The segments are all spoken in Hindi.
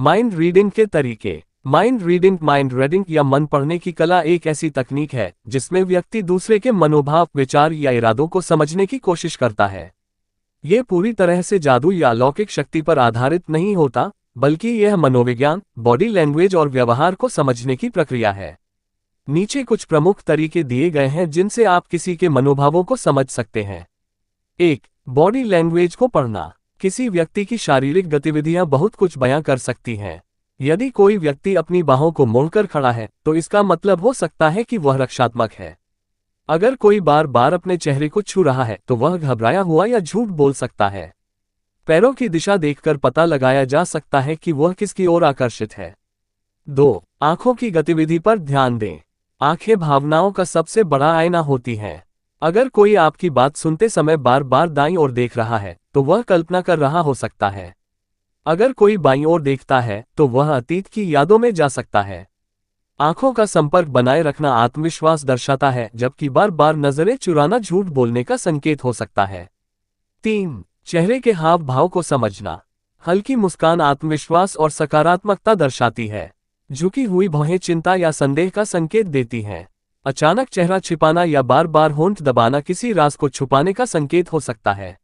माइंड रीडिंग के तरीके। माइंड रीडिंग या मन पढ़ने की कला एक ऐसी तकनीक है जिसमें व्यक्ति दूसरे के मनोभाव, विचार या इरादों को समझने की कोशिश करता है। ये पूरी तरह से जादू या अलौकिक शक्ति पर आधारित नहीं होता, बल्कि यह मनोविज्ञान, बॉडी लैंग्वेज और व्यवहार को समझने की प्रक्रिया है। नीचे कुछ प्रमुख तरीके दिए गए हैं जिनसे आप किसी के मनोभावों को समझ सकते हैं। 1. बॉडी लैंग्वेज को पढ़ना। किसी व्यक्ति की शारीरिक गतिविधियां बहुत कुछ बयां कर सकती हैं। यदि कोई व्यक्ति अपनी बाहों को मोड़कर खड़ा है, तो इसका मतलब हो सकता है कि वह रक्षात्मक है। अगर कोई बार बार अपने चेहरे को छू रहा है, तो वह घबराया हुआ या झूठ बोल सकता है। पैरों की दिशा देखकर पता लगाया जा सकता है कि वह किसकी ओर आकर्षित है। 2. आंखों की गतिविधि पर ध्यान दें। आंखें भावनाओं का सबसे बड़ा आईना होती हैं। अगर कोई आपकी बात सुनते समय बार बार दाईं ओर देख रहा है, तो वह कल्पना कर रहा हो सकता है। अगर कोई बाईं ओर देखता है, तो वह अतीत की यादों में जा सकता है। आंखों का संपर्क बनाए रखना आत्मविश्वास दर्शाता है, जबकि बार बार नजरें चुराना झूठ बोलने का संकेत हो सकता है। 3. चेहरे के हाव भाव को समझना। हल्की मुस्कान आत्मविश्वास और सकारात्मकता दर्शाती है। झुकी हुई भौहें चिंता या संदेह का संकेत देती हैं। अचानक चेहरा छिपाना या बार बार होंठ दबाना किसी राज को छुपाने का संकेत हो सकता है।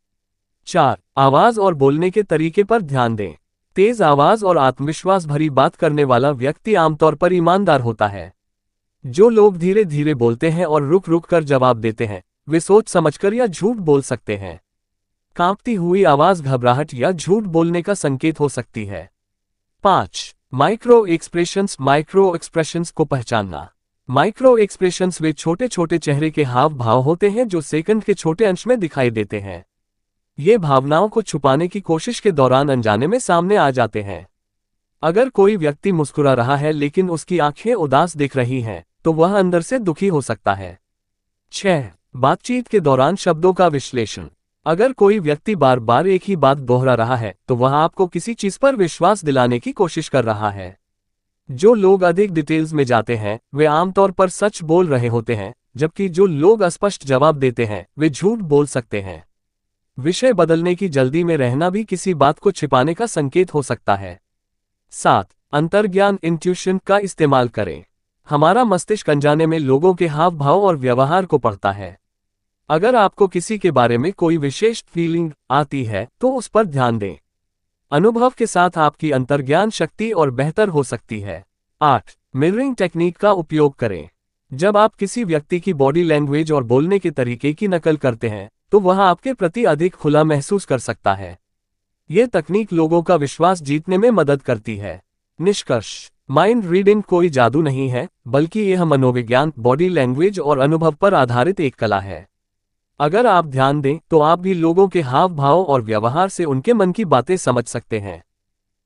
4. आवाज और बोलने के तरीके पर ध्यान दें। तेज आवाज और आत्मविश्वास भरी बात करने वाला व्यक्ति आमतौर पर ईमानदार होता है। जो लोग धीरे धीरे बोलते हैं और रुक रुक कर जवाब देते हैं, वे सोच समझकर या झूठ बोल सकते हैं। कांपती हुई आवाज घबराहट या झूठ बोलने का संकेत हो सकती है। 5. माइक्रो एक्सप्रेशंस को पहचानना। माइक्रो एक्सप्रेशंस वे छोटे छोटे चेहरे के हाव भाव होते हैं जो सेकंड के छोटे अंश में दिखाई देते हैं। ये भावनाओं को छुपाने की कोशिश के दौरान अनजाने में सामने आ जाते हैं। अगर कोई व्यक्ति मुस्कुरा रहा है लेकिन उसकी आंखें उदास दिख रही हैं, तो वह अंदर से दुखी हो सकता है। 6. बातचीत के दौरान शब्दों का विश्लेषण। अगर कोई व्यक्ति बार बार एक ही बात दोहरा रहा है, तो वह आपको किसी चीज पर विश्वास दिलाने की कोशिश कर रहा है। जो लोग अधिक डिटेल्स में जाते हैं, वे आमतौर पर सच बोल रहे होते हैं, जबकि जो लोग अस्पष्ट जवाब देते हैं, वे झूठ बोल सकते हैं। विषय बदलने की जल्दी में रहना भी किसी बात को छिपाने का संकेत हो सकता है। 7. अंतर्ज्ञान इंट्यूशन का इस्तेमाल करें। हमारा मस्तिष्क अनजाने में लोगों के हाव भाव और व्यवहार को पढ़ता है। अगर आपको किसी के बारे में कोई विशेष फीलिंग आती है, तो उस पर ध्यान दें। अनुभव के साथ आपकी अंतर्ज्ञान शक्ति और बेहतर हो सकती है। 8. मिररिंग टेक्निक का उपयोग करें। जब आप किसी व्यक्ति की बॉडी लैंग्वेज और बोलने के तरीके की नकल करते हैं, तो वह आपके प्रति अधिक खुला महसूस कर सकता है। यह तकनीक लोगों का विश्वास जीतने में मदद करती है। निष्कर्ष: माइंड रीडिंग कोई जादू नहीं है, बल्कि यह मनोविज्ञान, बॉडी लैंग्वेज और अनुभव पर आधारित एक कला है। अगर आप ध्यान दें, तो आप भी लोगों के हाव भाव और व्यवहार से उनके मन की बातें समझ सकते हैं।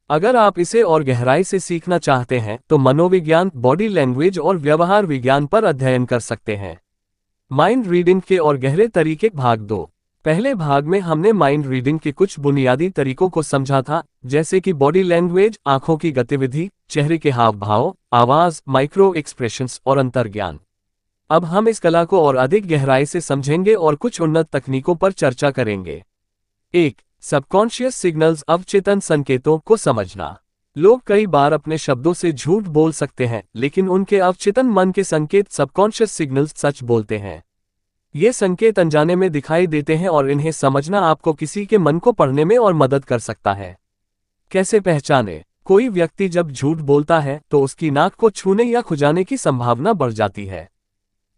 अगर आप इसे और गहराई से सीखना चाहते हैं, तो मनोविज्ञान, बॉडी लैंग्वेज और व्यवहार विज्ञान पर अध्ययन कर सकते हैं। माइंड रीडिंग के और गहरे तरीके भाग 2। पहले भाग में हमने माइंड रीडिंग के कुछ बुनियादी तरीकों को समझा था, जैसे कि बॉडी लैंग्वेज, आंखों की गतिविधि, चेहरे के हाव भाव, आवाज, माइक्रो एक्सप्रेशंस और अंतर्ज्ञान। अब हम इस कला को और अधिक गहराई से समझेंगे और कुछ उन्नत तकनीकों पर चर्चा करेंगे। 1. सबकॉन्शियस सिग्नल्स, अवचेतन संकेतों को समझना। लोग कई बार अपने शब्दों से झूठ बोल सकते हैं, लेकिन उनके अवचेतन मन के संकेत, सबकॉन्शियस सिग्नल्स, सच बोलते हैं। ये संकेत अनजाने में दिखाई देते हैं और इन्हें समझना आपको किसी के मन को पढ़ने में और मदद कर सकता है। कैसे पहचानें? कोई व्यक्ति जब झूठ बोलता है, तो उसकी नाक को छूने या खुजाने की संभावना बढ़ जाती है।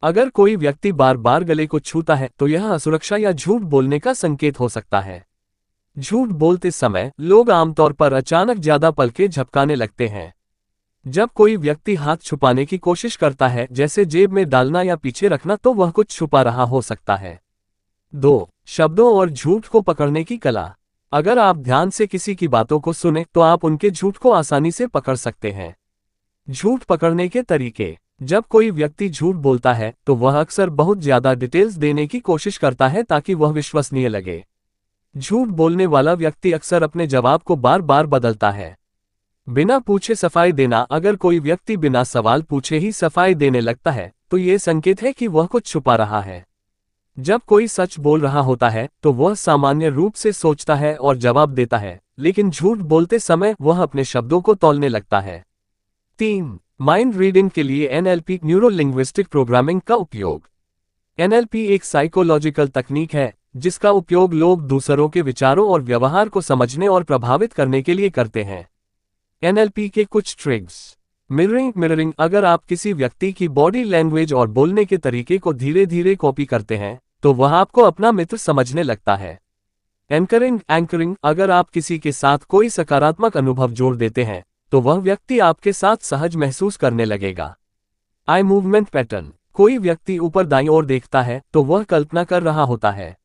अगर कोई व्यक्ति बार बार गले को छूता है, तो यह असुरक्षा या झूठ बोलने का संकेत हो सकता है। झूठ बोलते समय लोग आमतौर पर अचानक ज्यादा पलकें झपकाने लगते हैं। जब कोई व्यक्ति हाथ छुपाने की कोशिश करता है, जैसे जेब में डालना या पीछे रखना, तो वह कुछ छुपा रहा हो सकता है। 2. शब्दों और झूठ को पकड़ने की कला। अगर आप ध्यान से किसी की बातों को सुने, तो आप उनके झूठ को आसानी से पकड़ सकते हैं। झूठ पकड़ने के तरीके। जब कोई व्यक्ति झूठ बोलता है, तो वह अक्सर बहुत ज्यादा डिटेल्स देने की कोशिश करता है ताकि वह विश्वसनीय लगे। झूठ बोलने वाला व्यक्ति अक्सर अपने जवाब को बार बार बदलता है। बिना पूछे सफाई देना। अगर कोई व्यक्ति बिना सवाल पूछे ही सफाई देने लगता है, तो ये संकेत है कि वह कुछ छुपा रहा है। जब कोई सच बोल रहा होता है, तो वह सामान्य रूप से सोचता है और जवाब देता है, लेकिन झूठ बोलते समय वह अपने शब्दों को तौलने लगता है। 3. माइंड रीडिंग के लिए एनएलपी न्यूरो लिंग्विस्टिक प्रोग्रामिंग का उपयोग। एनएलपी एक साइकोलॉजिकल तकनीक है जिसका उपयोग लोग दूसरों के विचारों और व्यवहार को समझने और प्रभावित करने के लिए करते हैं। एनएलपी के कुछ ट्रिक्स। मिररिंग अगर आप किसी व्यक्ति की बॉडी लैंग्वेज और बोलने के तरीके को धीरे धीरे कॉपी करते हैं तो वह आपको अपना मित्र समझने लगता है। एंकरिंग अगर आप किसी के साथ कोई सकारात्मक अनुभव जोड़ देते हैं तो वह व्यक्ति आपके साथ सहज महसूस करने लगेगा। आई मूवमेंट पैटर्न, कोई व्यक्ति ऊपर दाईं ओर देखता है तो वह कल्पना कर रहा होता है,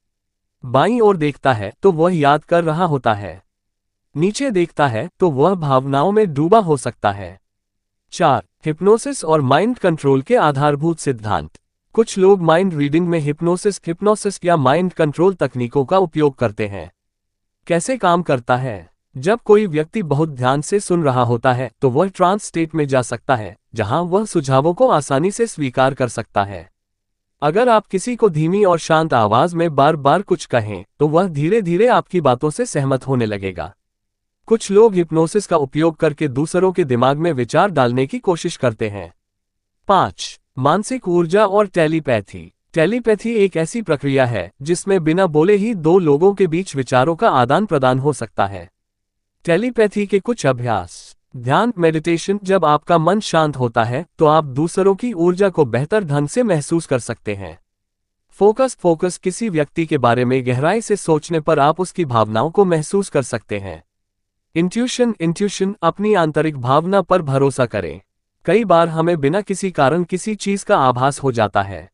बाईं ओर देखता है तो वह याद कर रहा होता है, नीचे देखता है तो वह भावनाओं में डूबा हो सकता है। 4. हिप्नोसिस और माइंड कंट्रोल के आधारभूत सिद्धांत। कुछ लोग माइंड रीडिंग में हिप्नोसिस या माइंड कंट्रोल तकनीकों का उपयोग करते हैं। कैसे काम करता है? जब कोई व्यक्ति बहुत ध्यान से सुन रहा होता है तो वह ट्रांस स्टेट में जा सकता है जहां वह सुझावों को आसानी से स्वीकार कर सकता है। अगर आप किसी को धीमी और शांत आवाज में बार बार कुछ कहें तो वह धीरे धीरे आपकी बातों से सहमत होने लगेगा। कुछ लोग हिप्नोसिस का उपयोग करके दूसरों के दिमाग में विचार डालने की कोशिश करते हैं। 5. मानसिक ऊर्जा और टेलीपैथी। टेलीपैथी एक ऐसी प्रक्रिया है जिसमें बिना बोले ही दो लोगों के बीच विचारों का आदान प्रदान हो सकता है। टेलीपैथी के कुछ अभ्यास। ध्यान मेडिटेशन, जब आपका मन शांत होता है तो आप दूसरों की ऊर्जा को बेहतर ढंग से महसूस कर सकते हैं। फोकस किसी व्यक्ति के बारे में गहराई से सोचने पर आप उसकी भावनाओं को महसूस कर सकते हैं। इंट्यूशन, अपनी आंतरिक भावना पर भरोसा करें। कई बार हमें बिना किसी कारण किसी चीज का आभास हो जाता है।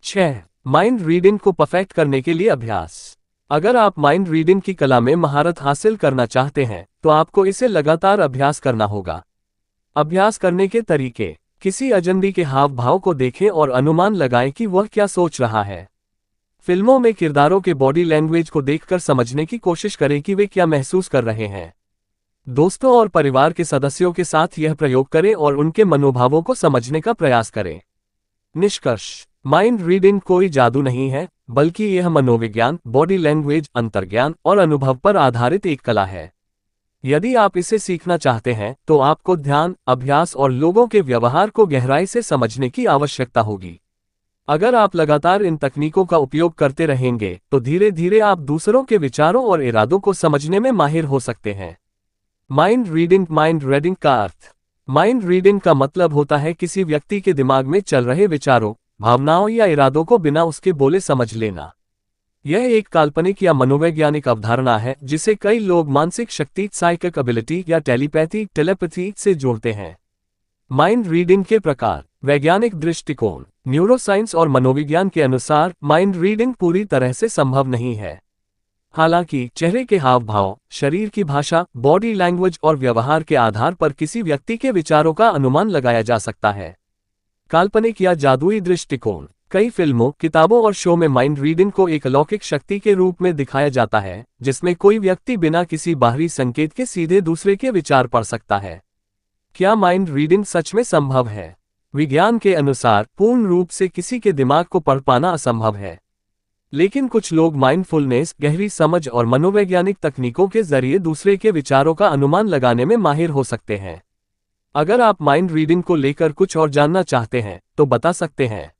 6. माइंड रीडिंग को परफेक्ट करने के लिए अभ्यास। अगर आप माइंड रीडिंग की कला में महारत हासिल करना चाहते हैं तो आपको इसे लगातार अभ्यास करना होगा। अभ्यास करने के तरीके। किसी अजनबी के हाव भाव को देखें और अनुमान लगाएं कि वह क्या सोच रहा है। फिल्मों में किरदारों के बॉडी लैंग्वेज को देखकर समझने की कोशिश करें कि वे क्या महसूस कर रहे हैं। दोस्तों और परिवार के सदस्यों के साथ यह प्रयोग करें और उनके मनोभावों को समझने का प्रयास करें। निष्कर्ष। माइंड रीडिंग कोई जादू नहीं है, बल्कि यह मनोविज्ञान, बॉडी लैंग्वेज, अंतर्ज्ञान और अनुभव पर आधारित एक कला है। यदि आप इसे सीखना चाहते हैं तो आपको ध्यान, अभ्यास और लोगों के व्यवहार को गहराई से समझने की आवश्यकता होगी। अगर आप लगातार इन तकनीकों का उपयोग करते रहेंगे तो धीरे धीरे आप दूसरों के विचारों और इरादों को समझने में माहिर हो सकते हैं। माइंड रीडिंग का अर्थ। माइंड रीडिंग का मतलब होता है किसी व्यक्ति के दिमाग में चल रहे विचारों, भावनाओं या इरादों को बिना उसके बोले समझ लेना। यह एक काल्पनिक या मनोवैज्ञानिक अवधारणा है जिसे कई लोग मानसिक शक्ति, साइकिक एबिलिटी या टेलीपैथी से जोड़ते हैं। माइंड रीडिंग के प्रकार। वैज्ञानिक दृष्टिकोण। न्यूरोसाइंस और मनोविज्ञान के अनुसार माइंड रीडिंग पूरी तरह से संभव नहीं है। हालांकि चेहरे के हाव भाव, शरीर की भाषा, बॉडी लैंग्वेज और व्यवहार के आधार पर किसी व्यक्ति के विचारों का अनुमान लगाया जा सकता है। काल्पनिक या जादुई दृष्टिकोण। कई फिल्मों, किताबों और शो में माइंड रीडिंग को एक अलौकिक शक्ति के रूप में दिखाया जाता है जिसमें कोई व्यक्ति बिना किसी बाहरी संकेत के सीधे दूसरे के विचार पढ़ सकता है। क्या माइंड रीडिंग सच में संभव है? विज्ञान के अनुसार पूर्ण रूप से किसी के दिमाग को पढ़ पाना असंभव है, लेकिन कुछ लोग माइंडफुलनेस, गहरी समझ और मनोवैज्ञानिक तकनीकों के जरिए दूसरे के विचारों का अनुमान लगाने में माहिर हो सकते हैं। अगर आप माइंड रीडिंग को लेकर कुछ और जानना चाहते हैं तो बता सकते हैं।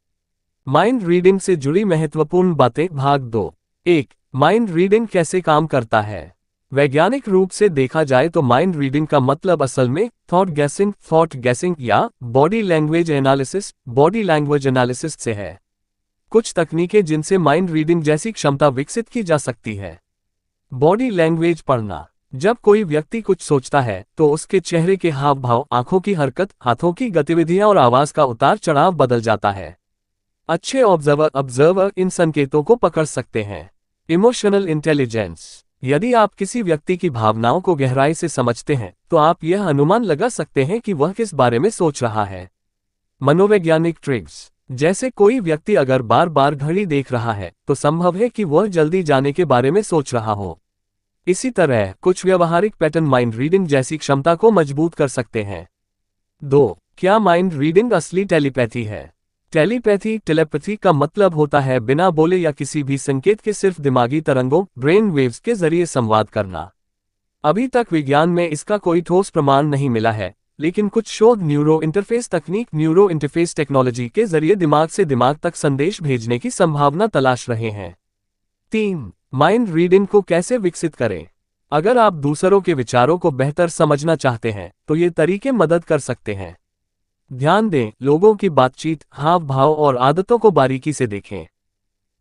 माइंड रीडिंग से जुड़ी महत्वपूर्ण बातें, भाग 2। 1. माइंड रीडिंग कैसे काम करता है? वैज्ञानिक रूप से देखा जाए तो माइंड रीडिंग का मतलब असल में थॉट गैसिंग या बॉडी लैंग्वेज एनालिसिस से है। कुछ तकनीकें जिनसे माइंड रीडिंग जैसी क्षमता विकसित की जा सकती है। बॉडी लैंग्वेज पढ़ना। जब कोई व्यक्ति कुछ सोचता है तो उसके चेहरे के हाव भाव, आंखों की हरकत, हाथों की गतिविधियां और आवाज का उतार चढ़ाव बदल जाता है। अच्छे ऑब्जर्वर इन संकेतों को पकड़ सकते हैं। Emotional intelligence. यदि आप किसी व्यक्ति की भावनाओं को गहराई से समझते हैं तो आप यह अनुमान लगा सकते हैं कि वह किस बारे में सोच रहा है। मनोवैज्ञानिक ट्रिक्स। जैसे कोई व्यक्ति अगर बार बार घड़ी देख रहा है तो संभव है कि वह जल्दी जाने के बारे में सोच रहा हो। इसी तरह कुछ व्यवहारिक पैटर्न माइंड रीडिंग जैसी क्षमता को मजबूत कर सकते हैं। 2. क्या माइंड रीडिंग असली टेलीपैथी है? टेलीपैथी का मतलब होता है बिना बोले या किसी भी संकेत के सिर्फ दिमागी तरंगों, ब्रेन वेव्स के जरिए संवाद करना। अभी तक विज्ञान में इसका कोई ठोस प्रमाण नहीं मिला है, लेकिन कुछ शोध न्यूरो इंटरफेस तकनीक न्यूरो इंटरफेस टेक्नोलॉजी के जरिए दिमाग से दिमाग तक संदेश भेजने की संभावना तलाश रहे हैं। 3. माइंड रीडिंग को कैसे विकसित करें? अगर आप दूसरों के विचारों को बेहतर समझना चाहते हैं तो ये तरीके मदद कर सकते हैं। ध्यान दें, लोगों की बातचीत, हाव भाव और आदतों को बारीकी से देखें।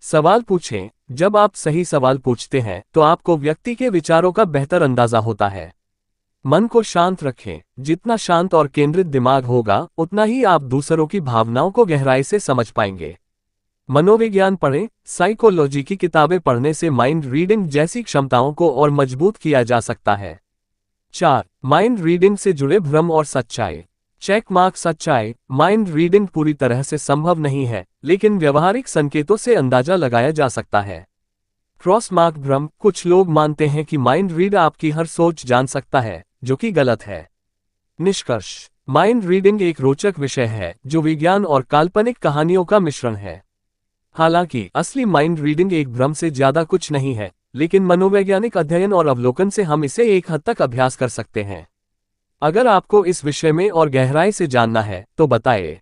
सवाल पूछें। जब आप सही सवाल पूछते हैं तो आपको व्यक्ति के विचारों का बेहतर अंदाजा होता है। मन को शांत रखें। जितना शांत और केंद्रित दिमाग होगा, उतना ही आप दूसरों की भावनाओं को गहराई से समझ पाएंगे। मनोविज्ञान पढ़ें। साइकोलॉजी की किताबें पढ़ने से माइंड रीडिंग जैसी क्षमताओं को और मजबूत किया जा सकता है। 4. माइंड रीडिंग से जुड़े भ्रम और सच्चाई। चेक मार्क सच्चाई। माइंड रीडिंग पूरी तरह से संभव नहीं है, लेकिन व्यवहारिक संकेतों से अंदाजा लगाया जा सकता है। क्रॉस मार्क भ्रम। कुछ लोग मानते हैं कि माइंड रीड आपकी हर सोच जान सकता है, जो कि गलत है। निष्कर्ष। माइंड रीडिंग एक रोचक विषय है जो विज्ञान और काल्पनिक कहानियों का मिश्रण है। हालांकि असली माइंड रीडिंग एक भ्रम से ज्यादा कुछ नहीं है, लेकिन मनोवैज्ञानिक अध्ययन और अवलोकन से हम इसे एक हद तक अभ्यास कर सकते हैं। अगर आपको इस विषय में और गहराई से जानना है तो बताएं।